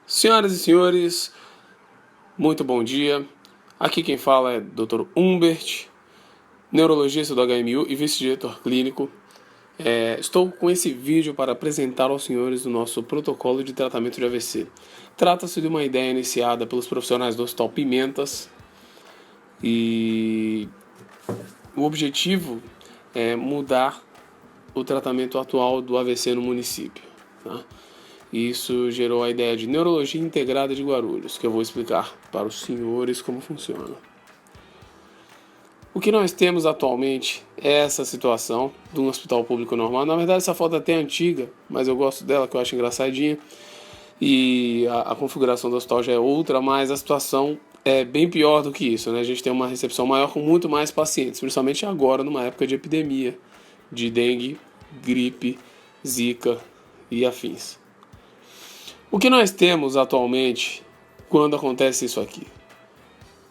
Senhoras e senhores, muito bom dia. Aqui quem fala é Dr. Humbert, neurologista do HMU e vice-diretor clínico. Estou com esse vídeo para apresentar aos senhores o nosso protocolo de tratamento de AVC. Trata-se de uma ideia iniciada pelos profissionais do Hospital Pimentas e o objetivo é mudar o tratamento atual do AVC no município, tá? Isso gerou a ideia de Neurologia Integrada de Guarulhos, que eu vou explicar para os senhores como funciona. O que nós temos atualmente é essa situação de um hospital público normal. Na verdade, essa foto é até antiga, mas eu gosto dela, que eu acho engraçadinha. E a configuração do hospital já é outra, mas a situação é bem pior do que isso, né? A gente tem uma recepção maior com muito mais pacientes, principalmente agora, numa época de epidemia de dengue, gripe, zika e afins. O que nós temos atualmente quando acontece isso aqui?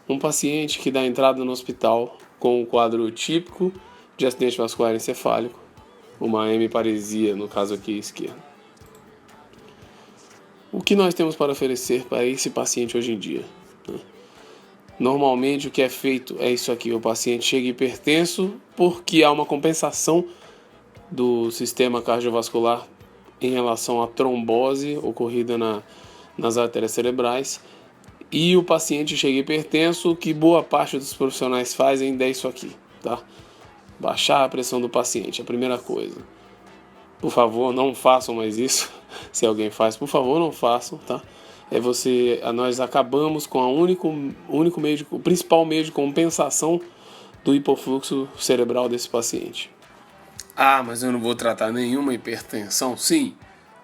Um paciente que dá entrada no hospital com um quadro típico de acidente vascular encefálico, uma hemiparesia, no caso aqui esquerdo. O que nós temos para oferecer para esse paciente hoje em dia? Normalmente o que é feito é isso aqui, o paciente chega hipertenso porque há uma compensação do sistema cardiovascular em relação à trombose ocorrida nas artérias cerebrais, e o paciente chega hipertenso. O que boa parte dos profissionais fazem é isso aqui, tá? Baixar a pressão do paciente, a primeira coisa. Por favor, não façam mais isso. Se alguém faz, por favor, não façam, tá? Nós acabamos com o principal meio de compensação do hipofluxo cerebral desse paciente. Ah, mas eu não vou tratar nenhuma hipertensão? Sim,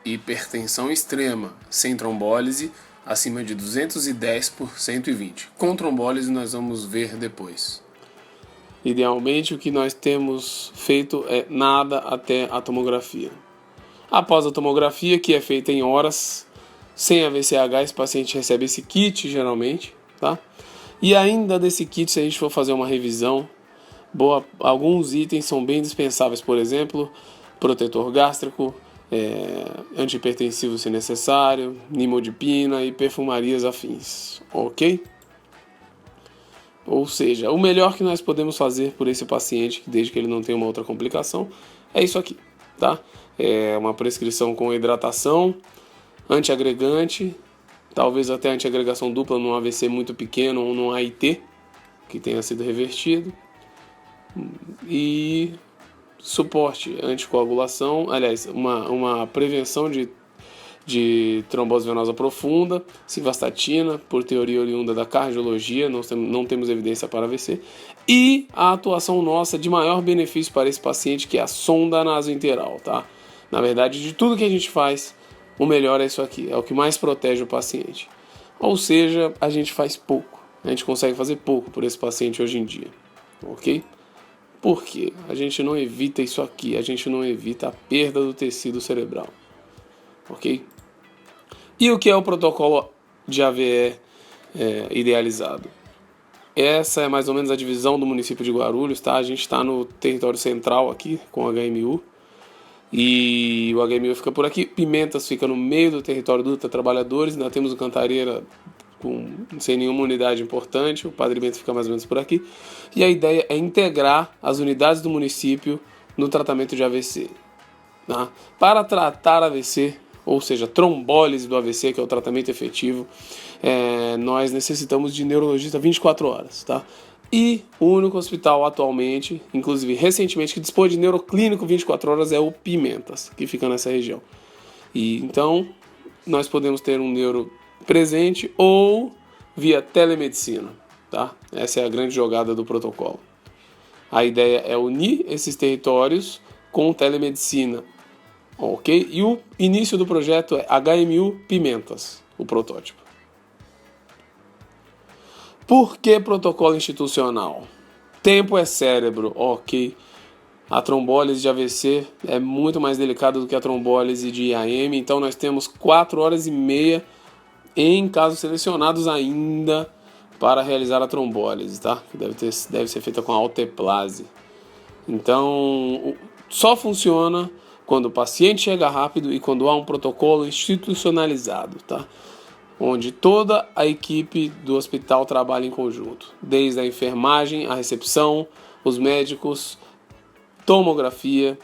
hipertensão extrema, sem trombólise, acima de 210 por 120. Com trombólise nós vamos ver depois. Idealmente o que nós temos feito é nada até a tomografia. Após a tomografia, que é feita em horas, sem AVCH, esse paciente recebe esse kit geralmente, tá? E ainda desse kit, se a gente for fazer uma revisão, alguns itens são bem dispensáveis, por exemplo, protetor gástrico, antihipertensivo se necessário, nimodipina e perfumarias afins, ok? Ou seja, o melhor que nós podemos fazer por esse paciente, desde que ele não tenha uma outra complicação, é isso aqui, tá? É uma prescrição com hidratação, antiagregante, talvez até antiagregação dupla num AVC muito pequeno ou num AIT, que tenha sido revertido. E suporte, anticoagulação, aliás, uma prevenção de trombose venosa profunda, simvastatina, por teoria oriunda da cardiologia, não temos evidência para AVC, e a atuação nossa de maior benefício para esse paciente, que é a sonda nasointeral, tá? Na verdade, de tudo que a gente faz, o melhor é isso aqui, é o que mais protege o paciente. Ou seja, a gente faz pouco, a gente consegue fazer pouco por esse paciente hoje em dia, ok? Por quê? A gente não evita isso aqui, a gente não evita a perda do tecido cerebral, ok? E o que é o protocolo de AVE idealizado? Essa é mais ou menos a divisão do município de Guarulhos, tá? A gente está no território central aqui, com o HMU, e o HMU fica por aqui. Pimentas fica no meio do território do Trabalhadores, ainda temos o Cantareira sem nenhuma unidade importante, o Padre Bento fica mais ou menos por aqui, e a ideia é integrar as unidades do município no tratamento de AVC, tá? Para tratar AVC, ou seja, trombólise do AVC, que é o tratamento efetivo, nós necessitamos de neurologista 24 horas, tá? E o único hospital atualmente, inclusive recentemente, que dispõe de neuroclínico 24 horas é o Pimentas, que fica nessa região. E então nós podemos ter um neuro presente ou via telemedicina, tá? Essa é a grande jogada do protocolo. A ideia é unir esses territórios com telemedicina, ok? E o início do projeto é HMU Pimentas, o protótipo. Por que protocolo institucional? Tempo é cérebro, ok? A trombólise de AVC é muito mais delicada do que a trombólise de IAM, então nós temos 4 horas e meia em casos selecionados ainda para realizar a trombólise, tá? Que deve ser feita com alteplase. Então, só funciona quando o paciente chega rápido e quando há um protocolo institucionalizado, tá? onde toda a equipe do hospital trabalha em conjunto, desde a enfermagem, a recepção, os médicos, tomografia,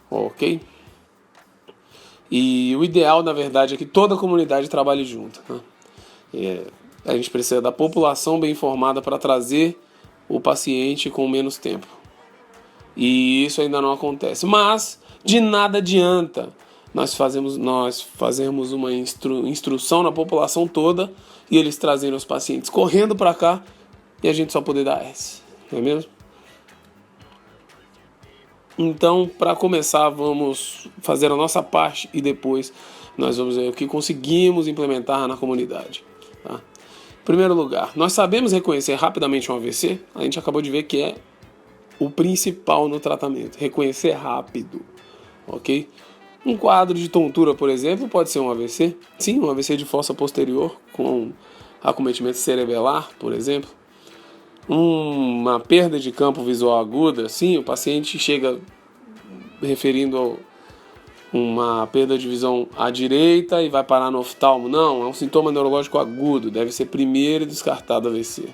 ok? E o ideal, na verdade, é que toda a comunidade trabalhe junto, né? A gente precisa da população bem informada para trazer o paciente com menos tempo. E isso ainda não acontece. Mas de nada adianta nós fazermos uma instrução na população toda e eles trazerem os pacientes correndo para cá e a gente só poder dar S, não é mesmo? Então, para começar, vamos fazer a nossa parte e depois nós vamos ver o que conseguimos implementar na comunidade. Tá? Em primeiro lugar, nós sabemos reconhecer rapidamente um AVC. A gente acabou de ver que é o principal no tratamento, reconhecer rápido, ok? Um quadro de tontura, por exemplo, pode ser um AVC. Sim, um AVC de fossa posterior com acometimento cerebelar, por exemplo. Uma perda de campo visual aguda, sim, o paciente chega referindo a uma perda de visão à direita e vai parar no oftalmo. Não, é um sintoma neurológico agudo, deve ser primeiro descartado AVC.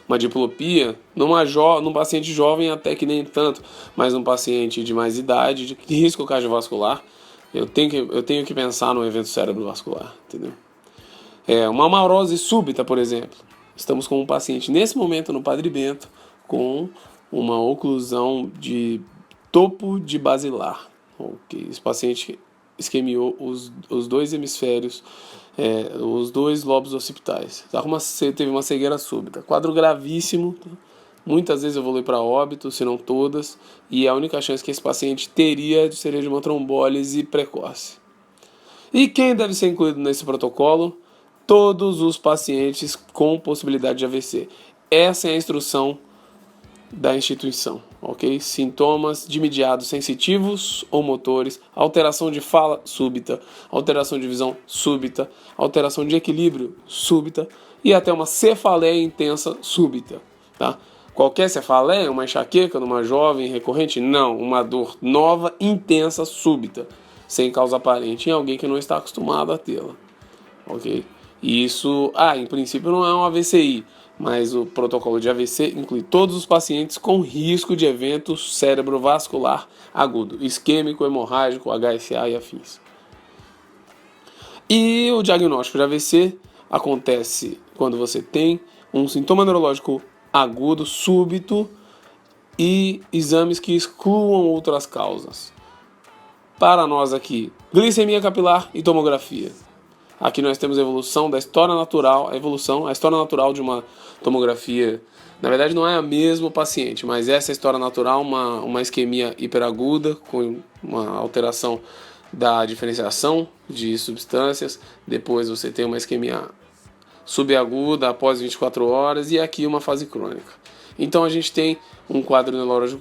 Uma diplopia, num paciente jovem até que nem tanto, mas num paciente de mais idade, de risco cardiovascular, eu tenho que pensar no evento cerebrovascular, entendeu? Uma amaurose súbita, por exemplo. Estamos com um paciente nesse momento no Padre Bento com uma oclusão de topo de basilar. Okay. Esse paciente isquemiou os dois hemisférios, os dois lobos occipitais. Teve uma cegueira súbita. Quadro gravíssimo. Muitas vezes evolui para óbito, se não todas. E a única chance que esse paciente teria seria de uma trombólise precoce. E quem deve ser incluído nesse protocolo? Todos os pacientes com possibilidade de AVC. Essa é a instrução da instituição, ok? Sintomas de mediados sensitivos ou motores, alteração de fala súbita, alteração de visão súbita, alteração de equilíbrio súbita e até uma cefaleia intensa súbita, tá? Qualquer cefaleia, uma enxaqueca numa jovem recorrente? Não, uma dor nova, intensa, súbita, sem causa aparente em alguém que não está acostumado a tê-la, ok? E isso, em princípio não é um AVCI, mas o protocolo de AVC inclui todos os pacientes com risco de evento cerebrovascular agudo, isquêmico, hemorrágico, HSA e afins. E o diagnóstico de AVC acontece quando você tem um sintoma neurológico agudo, súbito e exames que excluam outras causas. Para nós aqui, glicemia capilar e tomografia. Aqui nós temos a evolução da história natural, a história natural de uma tomografia. Na verdade não é a mesmo paciente, mas essa é a história natural, uma isquemia hiperaguda com uma alteração da diferenciação de substâncias. Depois você tem uma isquemia subaguda após 24 horas e aqui uma fase crônica. Então a gente tem um quadro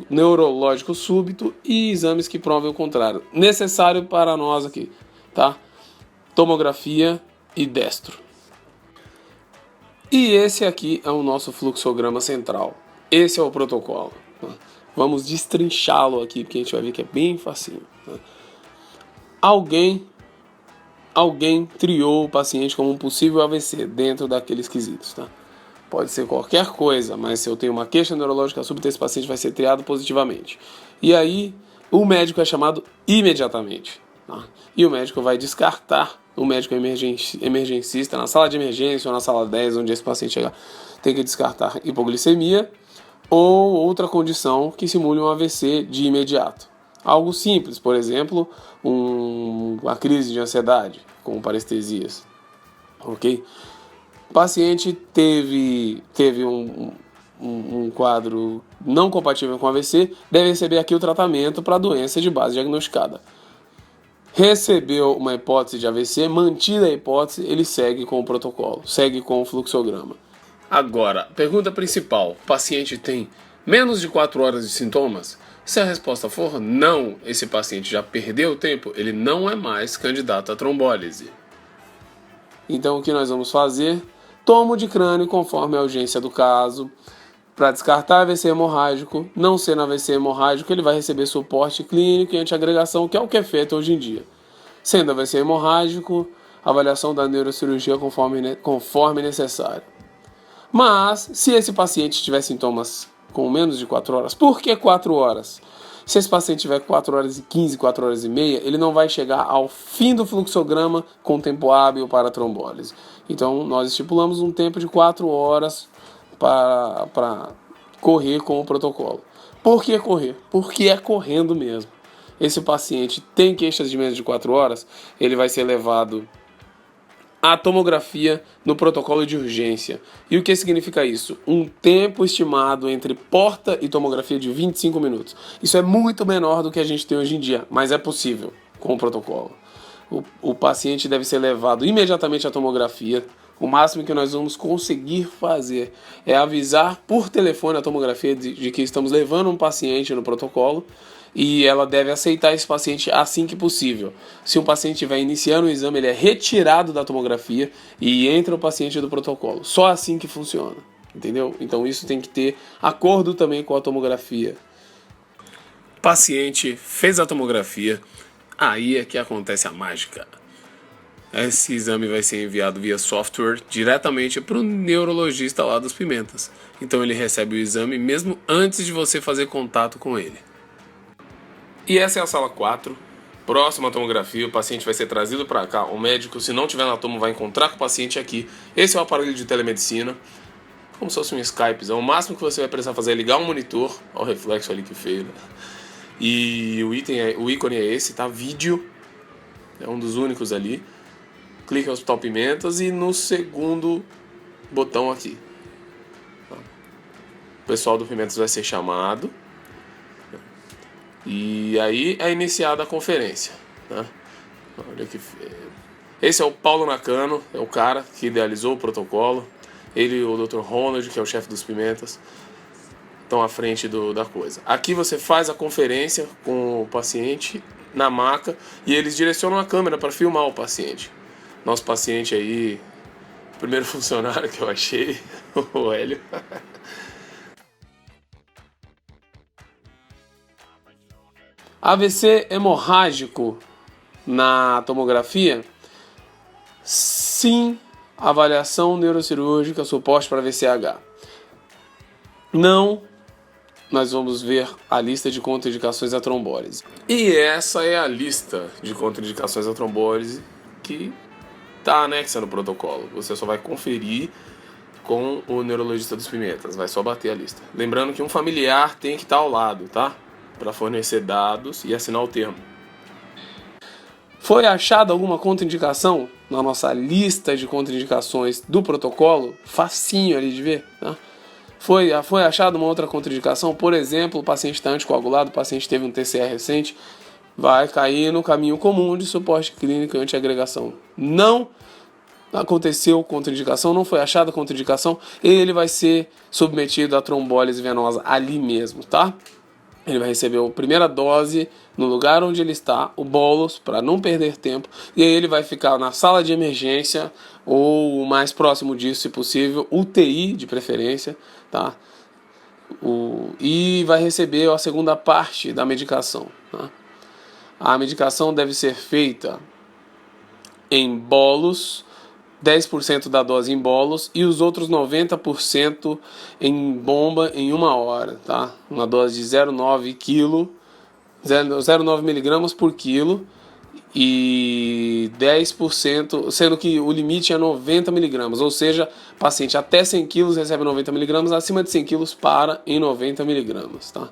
neurológico súbito e exames que provem o contrário. Necessário para nós aqui, tá? Tomografia e destro. E esse aqui é o nosso fluxograma central. Esse é o protocolo. Vamos destrinchá-lo aqui, porque a gente vai ver que é bem facinho. Alguém triou o paciente como um possível AVC dentro daqueles quesitos, tá? Pode ser qualquer coisa, mas se eu tenho uma queixa neurológica súbita, esse paciente vai ser triado positivamente. E aí, o médico é chamado imediatamente. Tá? E o médico vai descartar, o médico emergencista, na sala de emergência ou na sala 10, onde esse paciente chegar, tem que descartar hipoglicemia ou outra condição que simule um AVC de imediato. Algo simples, por exemplo, uma crise de ansiedade com parestesias. Ok? O paciente teve um quadro não compatível com AVC, deve receber aqui o tratamento para a doença de base diagnosticada. Recebeu uma hipótese de AVC, mantida a hipótese, ele segue com o protocolo, segue com o fluxograma. Agora, pergunta principal: o paciente tem menos de 4 horas de sintomas? Se a resposta for não, esse paciente já perdeu tempo, ele não é mais candidato à trombólise. Então o que nós vamos fazer? Tomo de crânio conforme a urgência do caso. Para descartar AVC hemorrágico, não sendo AVC hemorrágico, ele vai receber suporte clínico e antiagregação, que é o que é feito hoje em dia. Sendo AVC hemorrágico, avaliação da neurocirurgia conforme necessário. Mas, se esse paciente tiver sintomas com menos de 4 horas, por que 4 horas? Se esse paciente tiver 4 horas e 15, 4 horas e meia, ele não vai chegar ao fim do fluxograma com tempo hábil para a trombólise. Então, nós estipulamos um tempo de 4 horas para correr com o protocolo. Por que correr? Porque é correndo mesmo. Esse paciente tem queixas de menos de 4 horas, ele vai ser levado à tomografia no protocolo de urgência. E o que significa isso? Um tempo estimado entre porta e tomografia de 25 minutos. Isso é muito menor do que a gente tem hoje em dia, mas é possível com o protocolo. O paciente deve ser levado imediatamente à tomografia. O máximo que nós vamos conseguir fazer é avisar por telefone a tomografia de que estamos levando um paciente no protocolo, e ela deve aceitar esse paciente assim que possível. Se um paciente estiver iniciando o exame, ele é retirado da tomografia e entra o paciente do protocolo. Só assim que funciona, entendeu? Então isso tem que ter acordo também com a tomografia. O paciente fez a tomografia, aí é que acontece a mágica. Esse exame vai ser enviado via software diretamente para o neurologista lá dos Pimentas. Então ele recebe o exame mesmo antes de você fazer contato com ele. E essa é a sala 4. Próxima tomografia, o paciente vai ser trazido para cá. O médico, se não tiver na tomo, vai encontrar com o paciente aqui. Esse é o aparelho de telemedicina, como se fosse um Skype. O máximo que você vai precisar fazer é ligar um monitor. Olha o reflexo ali que feio. E o ícone é esse, tá? Vídeo. É um dos únicos ali. Clique no Hospital Pimentas e no segundo botão aqui. O pessoal do Pimentas vai ser chamado. E aí é iniciada a conferência, né? Olha que feio. Esse é o Paulo Nakano, é o cara que idealizou o protocolo. Ele e o Dr. Ronald, que é o chefe dos Pimentas, estão à frente da coisa. Aqui você faz a conferência com o paciente na maca e eles direcionam a câmera para filmar o paciente. Nosso paciente aí, o primeiro funcionário que eu achei, o Hélio. AVC hemorrágico na tomografia? Sim, avaliação neurocirúrgica, suporte para VCH. Não, nós vamos ver a lista de contraindicações à trombólise. E essa é a lista de contraindicações à trombólise que está anexa no protocolo. Você só vai conferir com o neurologista dos Pimentas, vai só bater a lista. Lembrando que um familiar tem que estar ao lado, tá? Para fornecer dados e assinar o termo. Foi achada alguma contraindicação na nossa lista de contraindicações do protocolo? Facinho ali de ver, tá? Foi achada uma outra contraindicação? Por exemplo, o paciente está anticoagulado, o paciente teve um TCR recente, vai cair no caminho comum de suporte clínico e antiagregação. Não aconteceu contraindicação, não foi achada contraindicação, ele vai ser submetido à trombólise venosa ali mesmo, tá? Ele vai receber a primeira dose no lugar onde ele está, o bolos, para não perder tempo. E aí ele vai ficar na sala de emergência ou o mais próximo disso, se possível, UTI de preferência, tá? E vai receber a segunda parte da medicação, tá? A medicação deve ser feita em bolos, 10% da dose em bolos e os outros 90% em bomba em 1 hora, tá? Uma dose de 0,9 kg, 0,9 miligramas por quilo e 10%, sendo que o limite é 90 miligramas, ou seja, paciente até 100 quilos recebe 90 miligramas, acima de 100 quilos para em 90 miligramas, tá?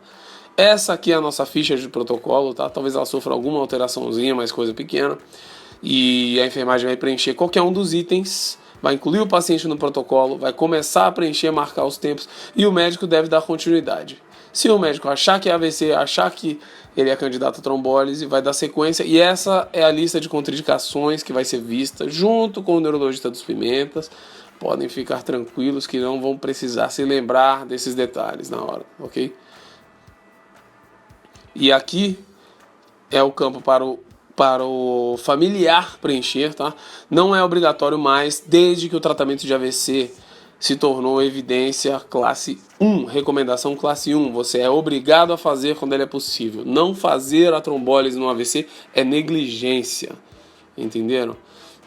Essa aqui é a nossa ficha de protocolo, tá? Talvez ela sofra alguma alteraçãozinha, mas coisa pequena. E a enfermagem vai preencher qualquer um dos itens, vai incluir o paciente no protocolo, vai começar a preencher, marcar os tempos e o médico deve dar continuidade. Se o médico achar que é AVC, achar que ele é candidato a trombólise, vai dar sequência e essa é a lista de contraindicações que vai ser vista junto com o neurologista dos Pimentas. Podem ficar tranquilos que não vão precisar se lembrar desses detalhes na hora, ok? E aqui é o campo para o familiar preencher, tá? Não é obrigatório mais, desde que o tratamento de AVC se tornou evidência classe 1, recomendação classe 1. Você é obrigado a fazer quando ele é possível. Não fazer a trombólise no AVC é negligência, entenderam?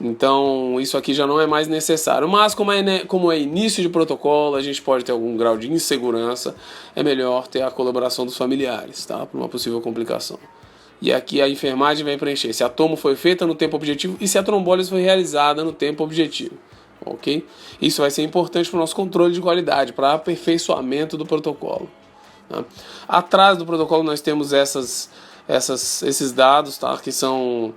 Então, isso aqui já não é mais necessário. Mas, como é início de protocolo, a gente pode ter algum grau de insegurança, é melhor ter a colaboração dos familiares, tá? Para uma possível complicação. E aqui a enfermagem vai preencher se a tomo foi feita no tempo objetivo e se a trombólise foi realizada no tempo objetivo. Ok? Isso vai ser importante para o nosso controle de qualidade, para aperfeiçoamento do protocolo. Tá? Atrás do protocolo nós temos esses dados, tá? Que são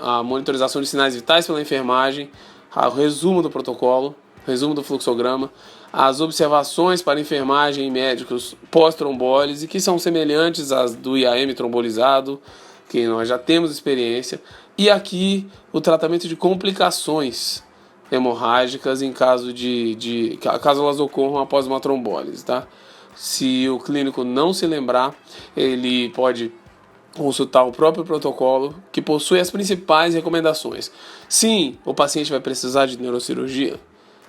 a monitorização de sinais vitais pela enfermagem, o resumo do protocolo, resumo do fluxograma, as observações para enfermagem e médicos pós-trombólise, que são semelhantes às do IAM trombolizado, que nós já temos experiência, e aqui o tratamento de complicações hemorrágicas em caso caso elas ocorram após uma trombólise, tá? Se o clínico não se lembrar, ele pode consultar o próprio protocolo, que possui as principais recomendações. Sim, o paciente vai precisar de neurocirurgia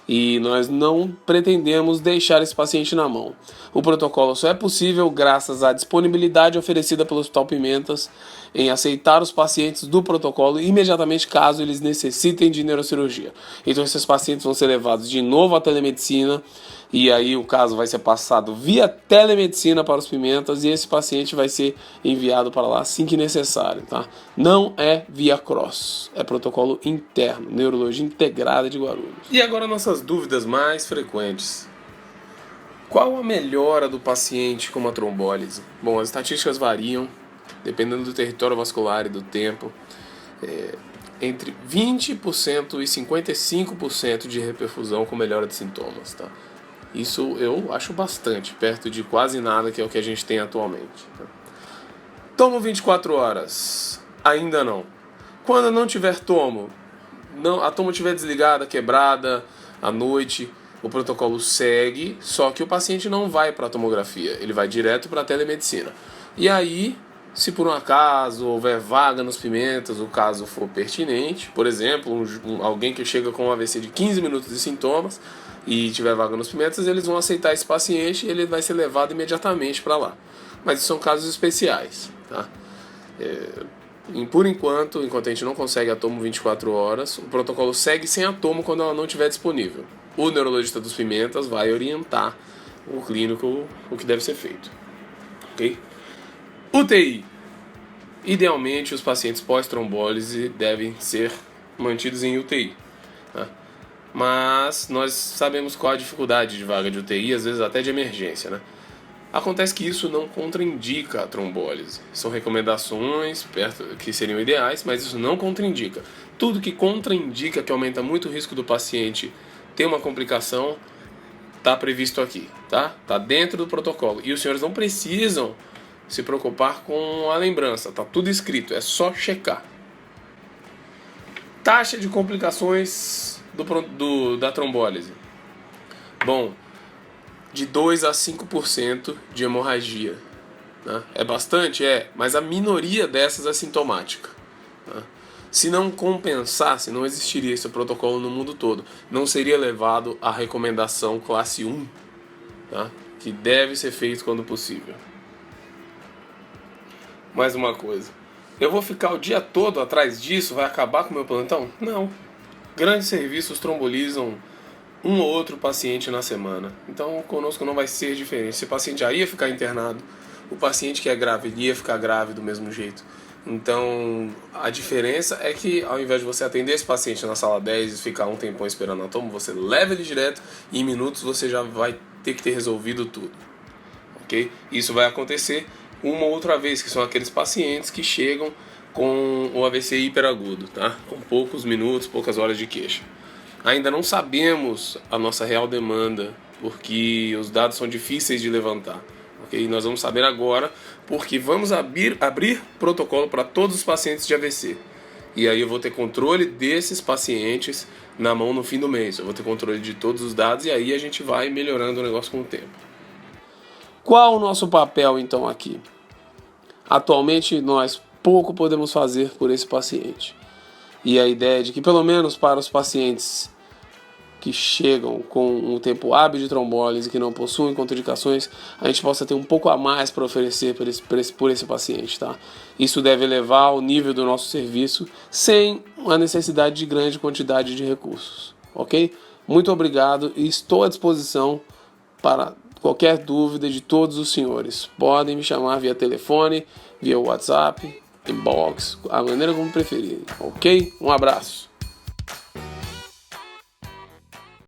e nós não pretendemos deixar esse paciente na mão. O protocolo só é possível graças à disponibilidade oferecida pelo Hospital Pimentas em aceitar os pacientes do protocolo imediatamente caso eles necessitem de neurocirurgia. Então esses pacientes vão ser levados de novo à telemedicina e aí o caso vai ser passado via telemedicina para os Pimentas e esse paciente vai ser enviado para lá assim que necessário, tá? Não é via cross, é protocolo interno, neurologia integrada de Guarulhos. E agora nossas dúvidas mais frequentes. Qual a melhora do paciente com uma trombólise? Bom, as estatísticas variam, dependendo do território vascular e do tempo, entre 20% e 55% de reperfusão com melhora de sintomas, tá? Isso eu acho bastante, perto de quase nada, que é o que a gente tem atualmente. Tá? Tomo 24 horas? Ainda não. Quando não tiver tomo, a tomo estiver desligada, quebrada, à noite, o protocolo segue, só que o paciente não vai para a tomografia, ele vai direto para a telemedicina. E aí, se por um acaso houver vaga nos Pimentas, o caso for pertinente, por exemplo, alguém que chega com um AVC de 15 minutos de sintomas e tiver vaga nos Pimentas, eles vão aceitar esse paciente e ele vai ser levado imediatamente para lá. Mas são casos especiais, tá? Por enquanto a gente não consegue a tomo 24 horas, o protocolo segue sem a tomo quando ela não estiver disponível. O neurologista dos Pimentas vai orientar o clínico o que deve ser feito. Ok? UTI. Idealmente, os pacientes pós-trombólise devem ser mantidos em UTI. Tá? Mas nós sabemos qual a dificuldade de vaga de UTI, às vezes até de emergência, né? Acontece que isso não contraindica a trombólise. São recomendações que seriam ideais, mas isso não contraindica. Tudo que contraindica, que aumenta muito o risco do paciente ter uma complicação, está previsto aqui, tá? Está dentro do protocolo. E os senhores não precisam se preocupar com a lembrança, tá tudo escrito, é só checar. Taxa de complicações da trombólise. Bom, de 2 a 5% de hemorragia. Né? É bastante? É, mas a minoria dessas é sintomática. Né? Se não compensasse, não existiria esse protocolo no mundo todo. Não seria levado à recomendação classe 1, tá? Que deve ser feito quando possível. Mais uma coisa. Eu vou ficar o dia todo atrás disso? Vai acabar com o meu plantão? Não. Grandes serviços trombolizam um ou outro paciente na semana. Então, conosco não vai ser diferente. Esse paciente já ia ficar internado. O paciente que é grave ia ficar grave do mesmo jeito. Então, a diferença é que ao invés de você atender esse paciente na sala 10 e ficar um tempão esperando a tomo, você leva ele direto e em minutos você já vai ter que ter resolvido tudo. Ok? Isso vai acontecer uma ou outra vez, que são aqueles pacientes que chegam com o AVC hiperagudo, tá? Com poucos minutos, poucas horas de queixa. Ainda não sabemos a nossa real demanda, porque os dados são difíceis de levantar. Okay? Nós vamos saber agora, porque vamos abrir protocolo para todos os pacientes de AVC. E aí eu vou ter controle desses pacientes na mão no fim do mês. Eu vou ter controle de todos os dados e aí a gente vai melhorando o negócio com o tempo. Qual o nosso papel então aqui? Atualmente nós pouco podemos fazer por esse paciente. E a ideia é de que pelo menos para os pacientes que chegam com um tempo hábil de trombólise, que não possuem contraindicações, a gente possa ter um pouco a mais para oferecer por esse paciente, tá? Isso deve elevar o nível do nosso serviço sem a necessidade de grande quantidade de recursos, ok? Muito obrigado e estou à disposição para qualquer dúvida de todos os senhores. Podem me chamar via telefone, via WhatsApp, inbox, a maneira como preferirem, ok? Um abraço.